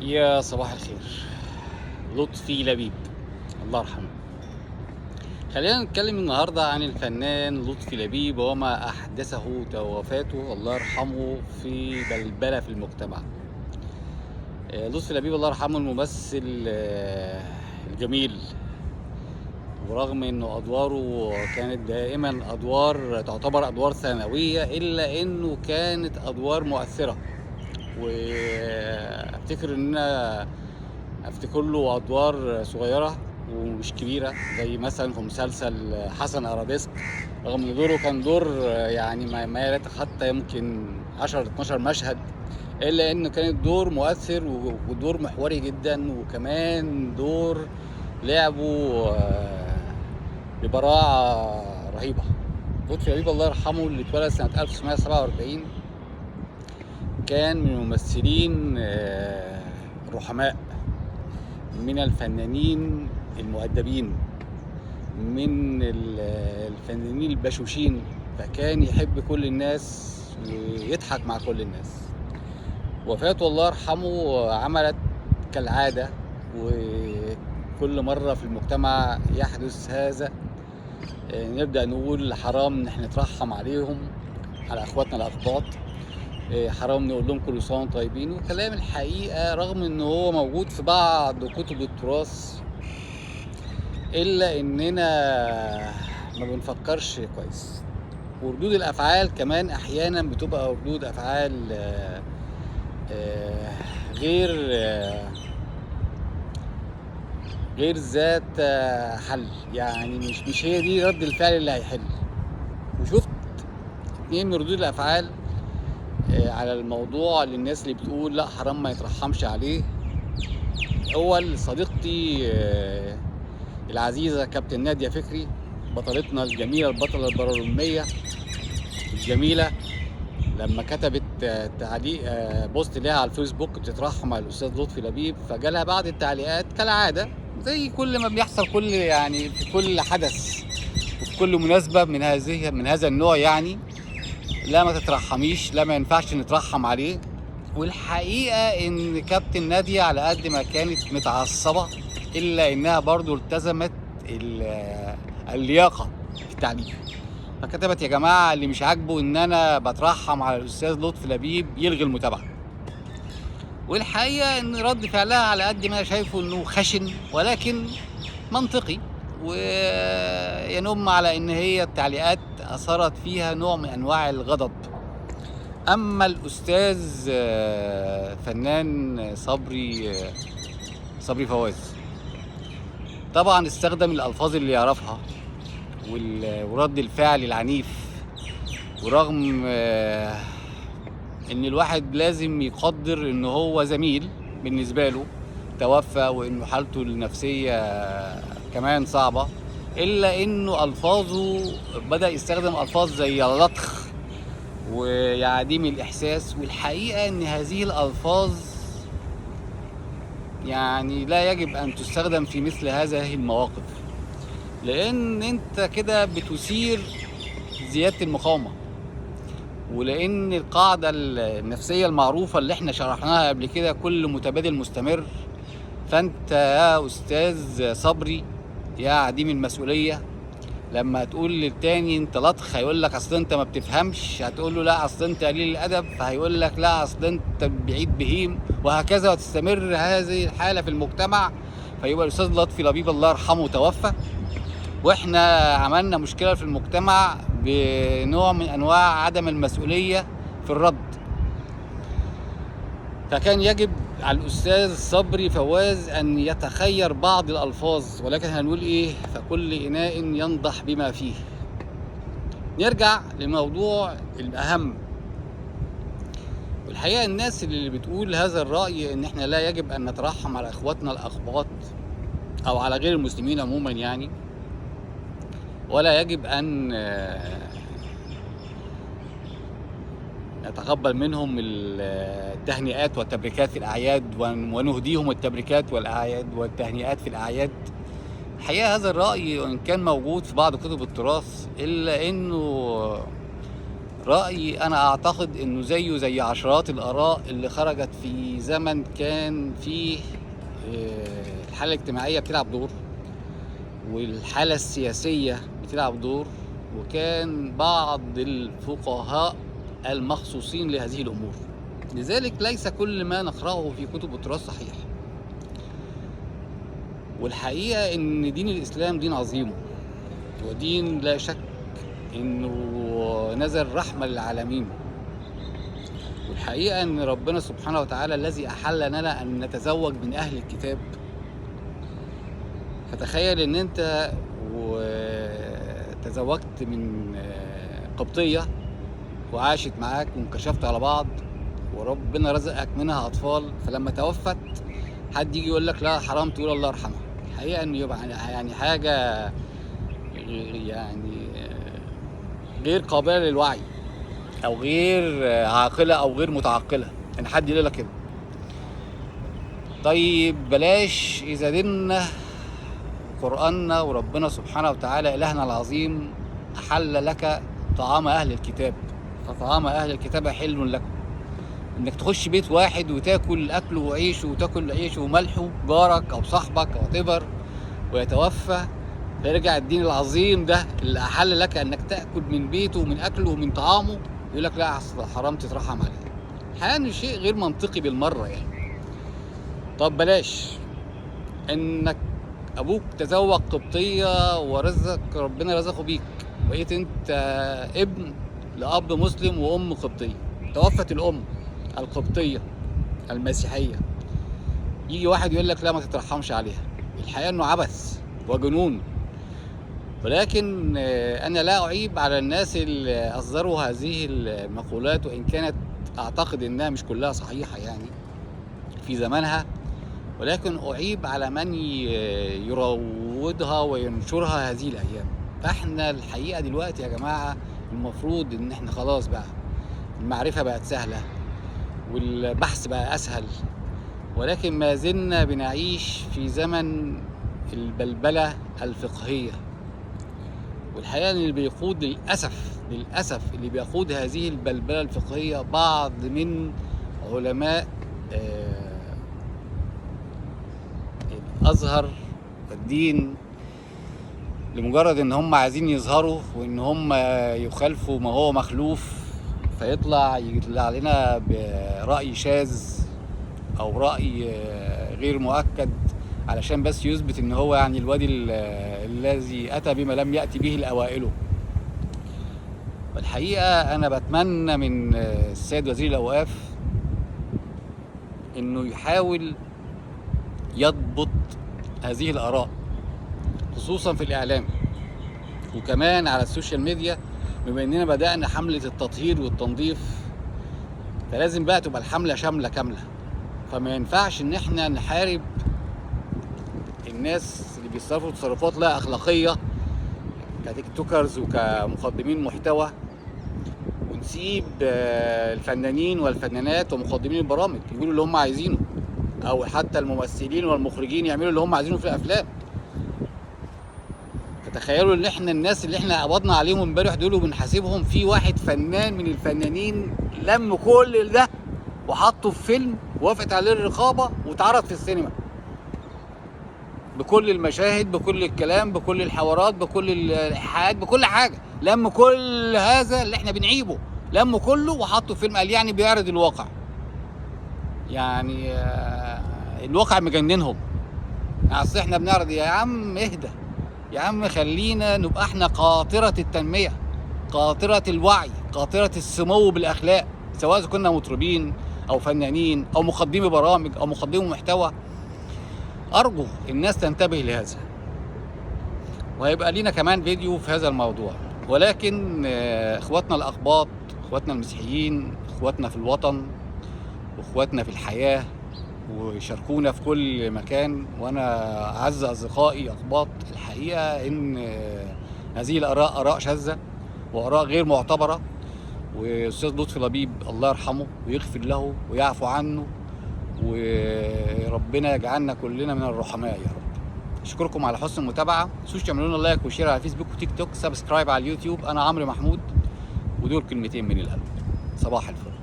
يا صباح الخير. لطفي لبيب، الله يرحمه. خلينا نتكلم النهارده عن الفنان لطفي لبيب وما أحدثه وفاته الله يرحمه في بلبلة في المجتمع. لطفي لبيب الله يرحمه الممثل الجميل، ورغم انه ادواره كانت دائما تعتبر ادوار ثانوية، الا انه كانت ادوار مؤثرة. وافتكر ان انا افتكر له ادوار صغيره ومش كبيره، زي مثلا في مسلسل حسن ارابيسك. رغم ان دوره كان دور يعني ما يتخطى يمكن 10 12 مشهد، الا انه كان الدور مؤثر ودور محوري جدا، وكمان دور لعبه ببراعه رهيبه. لطفي لبيب الله يرحمه اللي اتولد سنه 1947 كان من الممثلين الرحماء، من الفنانين المؤدبين، من الفنانين البشوشين. فكان يحب كل الناس ويضحك مع كل الناس. وفاته الله يرحمه عملت كالعادة، وكل مرة في المجتمع يحدث هذا نبدأ نقول حرام ان احنا نترحم عليهم، على اخواتنا الأقباط. حرام نقول لهم كل سنة وانتم طيبين. وكلام الحقيقة رغم ان هو موجود في بعض كتب التراث، الا اننا ما بنفكرش كويس. وردود الافعال كمان احيانا بتبقى ردود افعال غير غير ذات حل. يعني مش هي دي رد الفعل اللي هيحل. وشفت اتنين من ردود الافعال على الموضوع للناس اللي بتقول لا حرام ما يترحمش عليه. اول صديقتي العزيزة كابتن نادية فكري، بطلتنا الجميلة، البطلة البرولمبية الجميلة، لما كتبت تعليق بوست ليها على الفيسبوك بتترحم على الأستاذ لطفي لبيب، فجالها بعض التعليقات كالعادة زي كل ما بيحصل يعني في كل حدث وفي كل مناسبة من هذا النوع. يعني لا ما تترحميش، لا ما ينفعش نترحم عليه. والحقيقة ان كابتن نادية على قد ما كانت متعصبة، الا انها برضو التزمت اللياقة في التعليم. فكتبت يا جماعة اللي مش عاجبه ان انا بترحم على الاستاذ لطفي لبيب يلغي المتابعة. والحقيقة ان رد فعلها على قد ما شايفه انه خشن ولكن منطقي، وينم على ان هي التعليقات اثرت فيها نوع من انواع الغضب. اما الاستاذ فنان صبري فواز، طبعا استخدم الالفاظ اللي يعرفها ورد الفعل العنيف. ورغم ان الواحد لازم يقدر ان هو زميل بالنسبه له توفى، وانه حالته النفسيه كمان صعبه، الا انه الفاظه بدا يستخدم الفاظ زي اللطخ وعديم الإحساس. والحقيقة إن هذه الألفاظ يعني لا يجب أن تستخدم في مثل هذه المواقف، لأن أنت كده بتثير زيادة المقاومة. ولأن القاعدة النفسية المعروفة اللي احنا شرحناها قبل كده، كل متبادل مستمر. فأنت يا أستاذ صبري يا عديم المسؤولية، لما تقول للتاني انت لطخ هيقول لك اصل انت ما بتفهمش، هتقول له لا اصل انت قليل الادب، فهيقول لك لا اصل انت بعيد بهيم، وهكذا. وتستمر هذه الحاله في المجتمع. فيبقى الاستاذ لطفي لبيب الله يرحمه توفى، واحنا عملنا مشكله في المجتمع بنوع من انواع عدم المسؤوليه في الرد. فكان يجب على الأستاذ صبري فواز أن يتخير بعض الألفاظ، ولكن هنقول إيه؟ فكل إناء ينضح بما فيه. نرجع لموضوع الأهم. والحقيقة الناس اللي بتقول هذا الرأي إن إحنا لا يجب أن نترحم على إخواتنا الأقباط أو على غير المسلمين عموما، يعني ولا يجب أن نتقبل منهم التهنئات والتبريكات في الأعياد، ونهديهم التبريكات والأعياد والتهنئات في الأعياد. الحقيقة هذا الرأي وإن كان موجود في بعض كتب التراث، إلا إنه رأيي أنا أعتقد إنه زيه زي عشرات الآراء اللي خرجت في زمن كان فيه الحالة الاجتماعية بتلعب دور، والحالة السياسية بتلعب دور، وكان بعض الفقهاء المخصوصين لهذه الأمور. لذلك ليس كل ما نقرأه في كتب التراث صحيح. والحقيقة إن دين الإسلام دين عظيم، ودين لا شك إنه نزل رحمة للعالمين. والحقيقة إن ربنا سبحانه وتعالى الذي أحل لنا أن نتزوج من أهل الكتاب. فتخيل إن أنت وتزوجت من قبطية وعاشت معاك وانكشفت على بعض، وربنا رزقك منها أطفال، فلما توفت حد يجي يقول لك لا حرام تقول الله يرحمها. الحقيقة إنه يبقى يعني حاجة يعني غير قابلة للوعي، أو غير عاقلة أو غير متعقلة إن حد يقول لك كده. طيب بلاش، إذا ديننا قرآننا وربنا سبحانه وتعالى إلهنا العظيم أحل لك طعام أهل الكتاب، فطعام أهل الكتاب حل لكم. إنك تخش بيت واحد وتاكل أكله وعيشه وتاكل عيشه وملحه، جارك أو صاحبك أو اعتبر، ويتوفى، فيرجع الدين العظيم ده اللي أحل لك أنك تأكل من بيته ومن أكله ومن طعامه يقول لك لا حرام تترحم عليه. الحقيقة شيء غير منطقي بالمرة يعني. طب بلاش إنك أبوك تزوج قبطية ربنا رزقه بيك، بقيت أنت ابن لأب مسلم وأم قبطية، توفت الأم القبطية المسيحية، يجي واحد يقول لك لا ما تترحمش عليها. الحقيقة إنه عبث وجنون. ولكن أنا لا أعيب على الناس اللي أصدروا هذه المقولات، وإن كانت أعتقد إنها مش كلها صحيحة يعني في زمانها، ولكن أعيب على من يروضها وينشرها هذه الأيام. فإحنا الحقيقة دلوقتي يا جماعة المفروض إن إحنا خلاص بقى المعرفة بقت سهلة والبحث بقى أسهل، ولكن ما زلنا بنعيش في زمن البلبلة الفقهية. والحقيقة اللي بيقود للأسف اللي بيقود هذه البلبلة الفقهية بعض من علماء الأزهر والدين، لمجرد ان هم عايزين يظهروا وان هم يخالفوا ما هو مخلوف، فيطلع لنا برأي شاذ او رأي غير مؤكد علشان بس يثبت ان هو يعني الوادي الذي اتى بما لم يأتي به الاوائل. والحقيقة انا بتمنى من السيد وزير الاوقاف انه يحاول يضبط هذه الاراء، خصوصا في الاعلام وكمان على السوشيال ميديا. بما اننا بدأنا حملة التطهير والتنظيف، فلازم بقى تبقى الحملة شاملة كاملة. فما ينفعش ان احنا نحارب الناس اللي بيصرفوا تصرفات لا اخلاقية كتيك توكرز وكمقدمين محتوى، ونسيب الفنانين والفنانات ومقدمين البرامج يقولوا اللي هم عايزينه، او حتى الممثلين والمخرجين يعملوا اللي هم عايزينه في الافلام. فتخيلوا ان احنا الناس اللي احنا قبضنا عليهم امبارح دول وبنحاسبهم، في واحد فنان من الفنانين لم كل ده وحطه في فيلم ووافقت عليه الرقابة واتعرض في السينما بكل المشاهد، بكل الكلام، بكل الحوارات، بكل الايحاءات، بكل حاجة. لم كل هذا اللي احنا بنعيبه لم كله وحطه في فيلم، قال يعني بيعرض الواقع. يعني الواقع مجننهم. اصل احنا بنعرض، يا عم اهدى يا عم، خلينا نبقى احنا قاطرة التنمية، قاطرة الوعي، قاطرة السمو بالأخلاق، سواء كنا مطربين أو فنانين أو مقدمي برامج أو مقدمي محتوى. أرجو الناس تنتبه لهذا، وهيبقى لينا كمان فيديو في هذا الموضوع. ولكن إخواتنا الأقباط، إخواتنا المسيحيين، إخواتنا في الوطن وإخواتنا في الحياة ويشاركونا في كل مكان، وانا اعز اصدقائي اقباط، الحقيقه ان هذه الاراء اراء شاذه واراء غير معتبره. واستاذ لطفي لبيب الله يرحمه ويغفر له ويعفو عنه، وربنا يجعلنا كلنا من الرحماء يا رب. اشكركم على حسن المتابعه، متنسوش تعملوا لنا لايك وشير على فيسبوك وتيك توك، سبسكرايب على اليوتيوب. انا عمرو محمود، ودول كلمتين من القلب. صباح الفل.